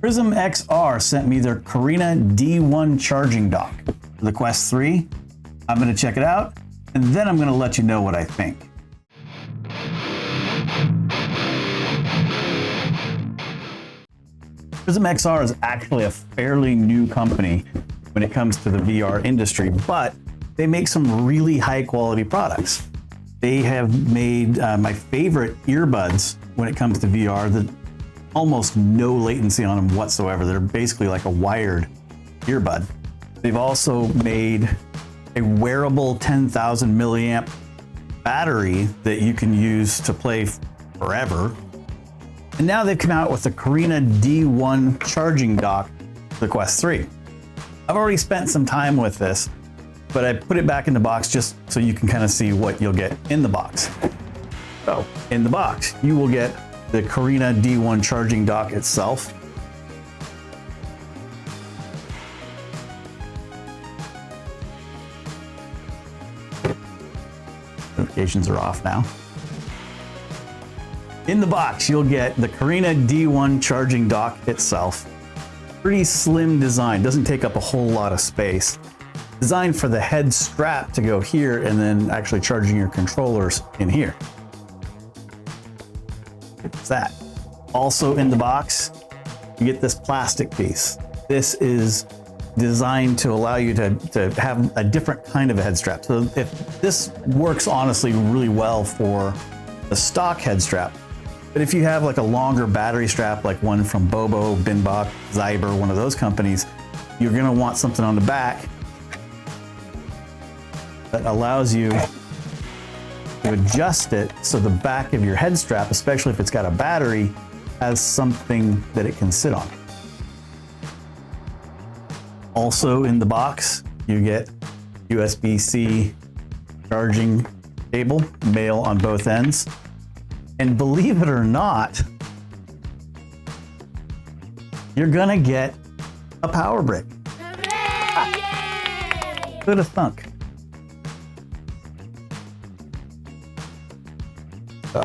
Prism XR sent me their Carina D1 charging dock for the Quest 3. I'm going to check it out, and then I'm going to let you know what I think. Prism XR is actually a fairly new company when it comes to the VR industry, but they make some really high quality products. They have made my favorite earbuds when it comes to VR. That almost no latency on them whatsoever. They're basically like a wired earbud. They've also made a wearable 10,000 milliamp battery that you can use to play forever. And now they've come out with the Carina D1 charging dock for the Quest 3. I've already spent some time with this, but I put it back in the box just so you can kind of see what you'll get in the box. So in the box, you will get the Carina D1 charging dock itself. Notifications are off now. In the box, you'll get the Carina D1 charging dock itself. Pretty slim design, doesn't take up a whole lot of space. Designed for the head strap to go here and then actually charging your controllers in here. It's that. Also in the box, you get this plastic piece. This is designed to allow you to have a different kind of a head strap. So if this works honestly really well for the stock head strap, but if you have like a longer battery strap, like one from Bobo, Binbach, Zyber, one of those companies, you're gonna want something on the back that allows you to adjust it so the back of your head strap, especially if it's got a battery, has something that it can sit on. Also in the box, you get USB-C charging cable, male on both ends. And believe it or not, you're gonna get a power brick. Who'd have thunk? So,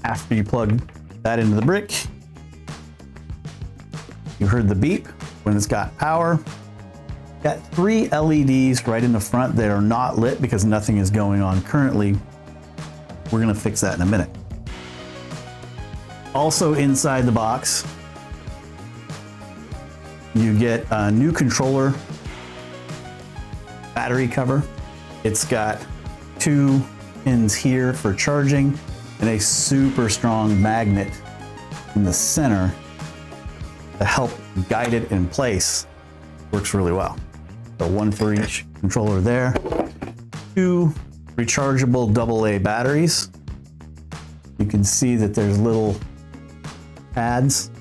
after you plug that into the brick, you heard the beep when it's got power. Got 3 LEDs right in the front that are not lit because nothing is going on currently. We're gonna fix that in a minute. Also inside the box, you get a new controller battery cover. It's got 2 pins here for charging and a super strong magnet in the center to help guide it in place. Works really well. So 1 for each controller there. 2 rechargeable AA batteries. You can see that there's little pads.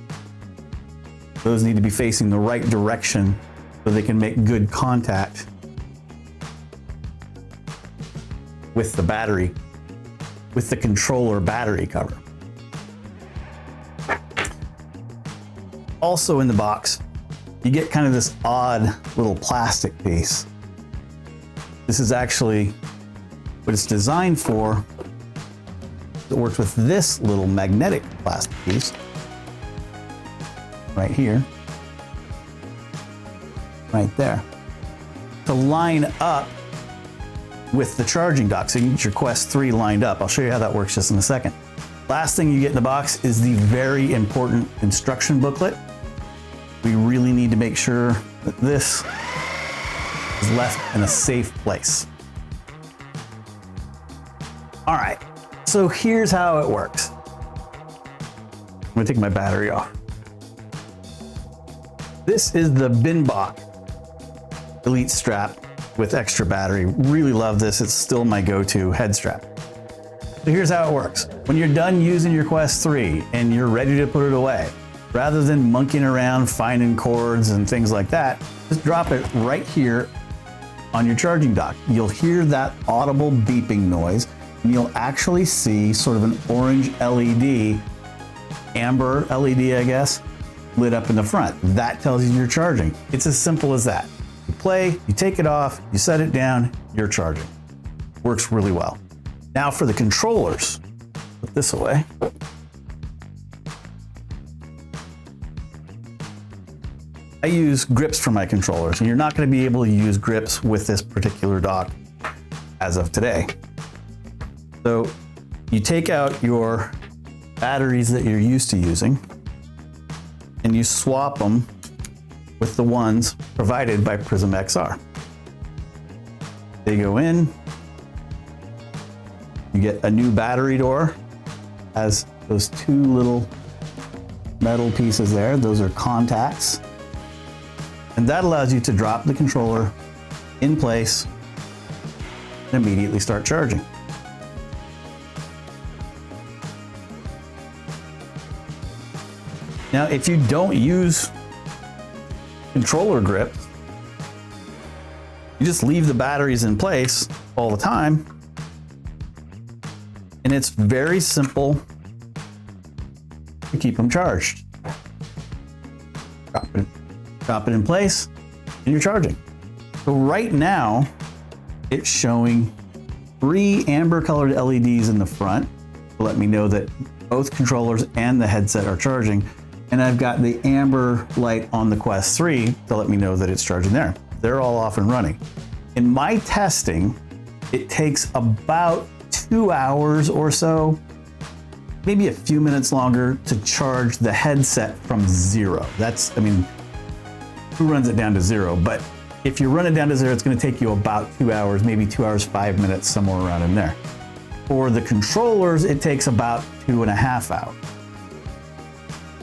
Those need to be facing the right direction so they can make good contact with the battery, with the controller battery cover. Also in the box, you get kind of this odd little plastic piece. This is actually what it's designed for. It works with this little magnetic plastic piece right here, right there, to line up with the charging dock so you can get your Quest 3 lined up. I'll show you how that works just in a second. Last thing you get in the box is the very important instruction booklet. We really need to make sure that this is left in a safe place. All right, so here's how it works. I'm gonna take my battery off. This is the Binbach Elite strap with extra battery. Really love this. It's still my go-to head strap. So here's how it works. When you're done using your Quest 3 and you're ready to put it away, rather than monkeying around finding cords and things like that, just drop it right here on your charging dock. You'll hear that audible beeping noise, and you'll actually see sort of an orange LED, amber LED, I guess, lit up in the front. That tells you you're charging. It's as simple as that. You play, you take it off, you set it down, you're charging. Works really well. Now for the controllers, put this away. I use grips for my controllers, and you're not going to be able to use grips with this particular dock as of today. So you take out your batteries that you're used to using and you swap them with the ones provided by Prism XR. They go in, you get a new battery door, has those two little metal pieces there, those are contacts. And that allows you to drop the controller in place and immediately start charging. Now, if you don't use controller grips, you just leave the batteries in place all the time, and it's very simple to keep them charged. Drop it in place, and you're charging. So right now, it's showing 3 amber colored LEDs in the front to let me know that both controllers and the headset are charging. And I've got the amber light on the Quest 3 to let me know that it's charging there. They're all off and running. In my testing, it takes about 2 hours or so, maybe a few minutes longer, to charge the headset from 0. That's, I mean, who runs it down to 0? But if you run it down to 0, it's going to take you about 2 hours, maybe 2 hours, 5 minutes, somewhere around in there. For the controllers, it takes about 2.5 hours.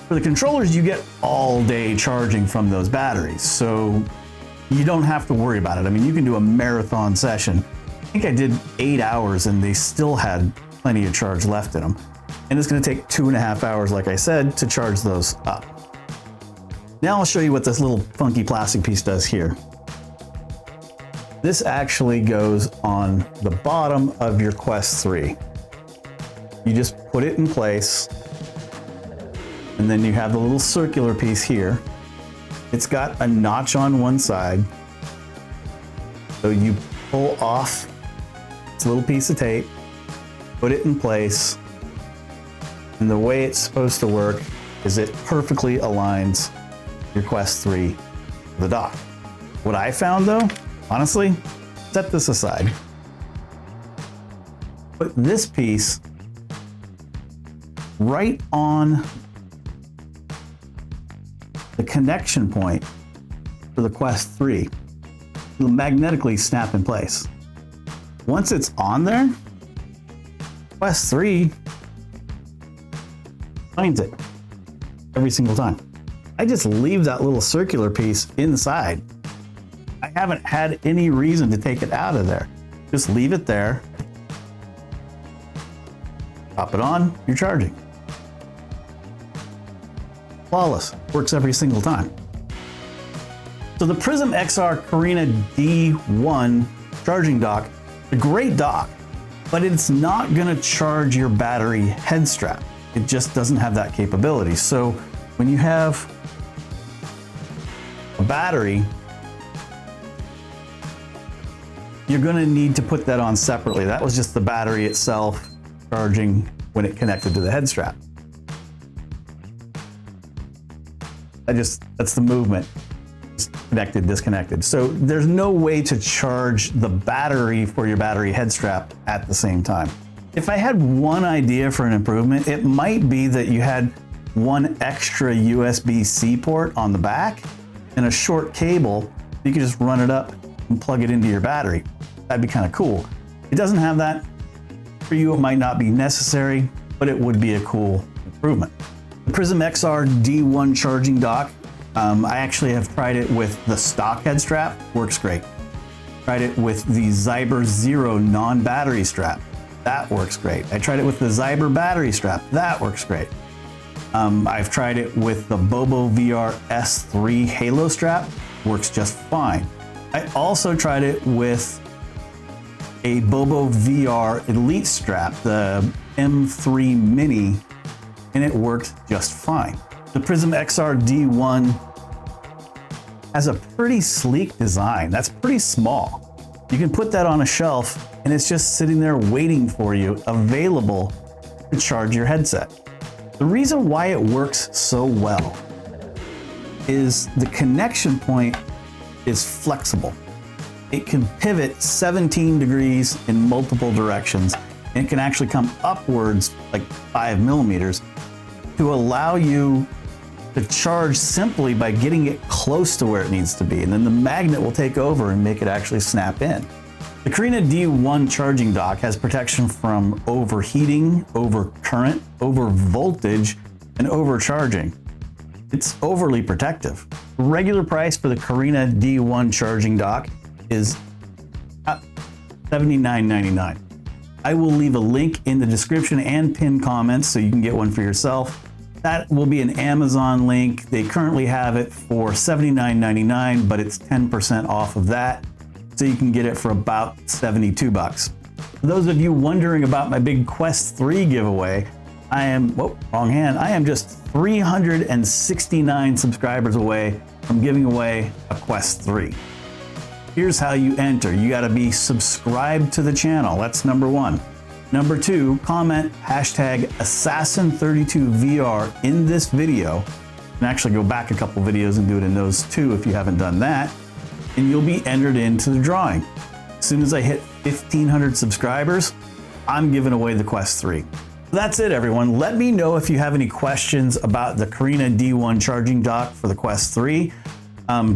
For the controllers, you get all day charging from those batteries, so you don't have to worry about it. I mean, you can do a marathon session. I think I did 8 hours and they still had plenty of charge left in them. And it's going to take 2.5 hours, like I said, to charge those up. Now I'll show you what this little funky plastic piece does here. This actually goes on the bottom of your Quest 3. You just put it in place, and then you have the little circular piece here. It's got a notch on one side. So you pull off this little piece of tape, put it in place, and the way it's supposed to work is it perfectly aligns your Quest 3 to the dock. What I found though, honestly, set this aside. Put this piece right on the connection point for the Quest 3. It'll magnetically snap in place. Once it's on there, Quest 3 finds it every single time. I just leave that little circular piece inside. I haven't had any reason to take it out of there. Just leave it there. Pop it on, you're charging. Flawless, works every single time. So the Prism XR Carina D1 charging dock, a great dock, but it's not gonna charge your battery head strap. It just doesn't have that capability. So when you have a battery, you're gonna need to put that on separately. That was just the battery itself charging when it connected to the head strap. That's the movement. It's connected, disconnected. So there's no way to charge the battery for your battery head strap at the same time. If I had one idea for an improvement, it might be that you had one extra USB-C port on the back and a short cable. You could just run it up and plug it into your battery. That'd be kind of cool. It doesn't have that. For you, it might not be necessary, but it would be a cool improvement. The Prism XR D1 charging dock, I actually have tried it with the stock head strap, works great. Tried it with the Zyber Zero non-battery strap, that works great. I tried it with the Zyber battery strap, that works great. I've tried it with the Bobo VR S3 Halo strap, works just fine. I also tried it with a Bobo VR Elite strap, the M3 Mini, and it worked just fine. The Prism XR D1 has a pretty sleek design. That's pretty small. You can put that on a shelf and it's just sitting there waiting for you, available to charge your headset. The reason why it works so well is the connection point is flexible. It can pivot 17 degrees in multiple directions, and it can actually come upwards like 5 millimeters to allow you to charge simply by getting it close to where it needs to be. And then the magnet will take over and make it actually snap in. The Carina D1 charging dock has protection from overheating, over current, over voltage, and overcharging. It's overly protective. The regular price for the Carina D1 charging dock is $79.99. I will leave a link in the description and pinned comments so you can get one for yourself. That will be an Amazon link. They currently have it for $79.99, but it's 10% off of that. So you can get it for about 72 bucks. For those of you wondering about my big Quest 3 giveaway, I am just 369 subscribers away from giving away a Quest 3. Here's how you enter. You gotta be subscribed to the channel. That's number one. Number two, comment hashtag Assassin32VR in this video. You can actually go back a couple videos and do it in those too if you haven't done that. And you'll be entered into the drawing. As soon as I hit 1,500 subscribers, I'm giving away the Quest 3. That's it, everyone. Let me know if you have any questions about the Carina D1 charging dock for the Quest 3.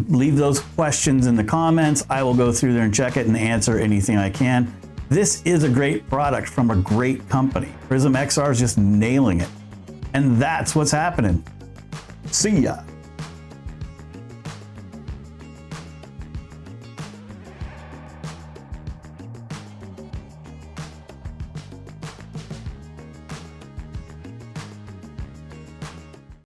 Leave those questions in the comments. I will go through there and check it and answer anything I can. This is a great product from a great company. PrismXR is just nailing it. And that's what's happening. See ya.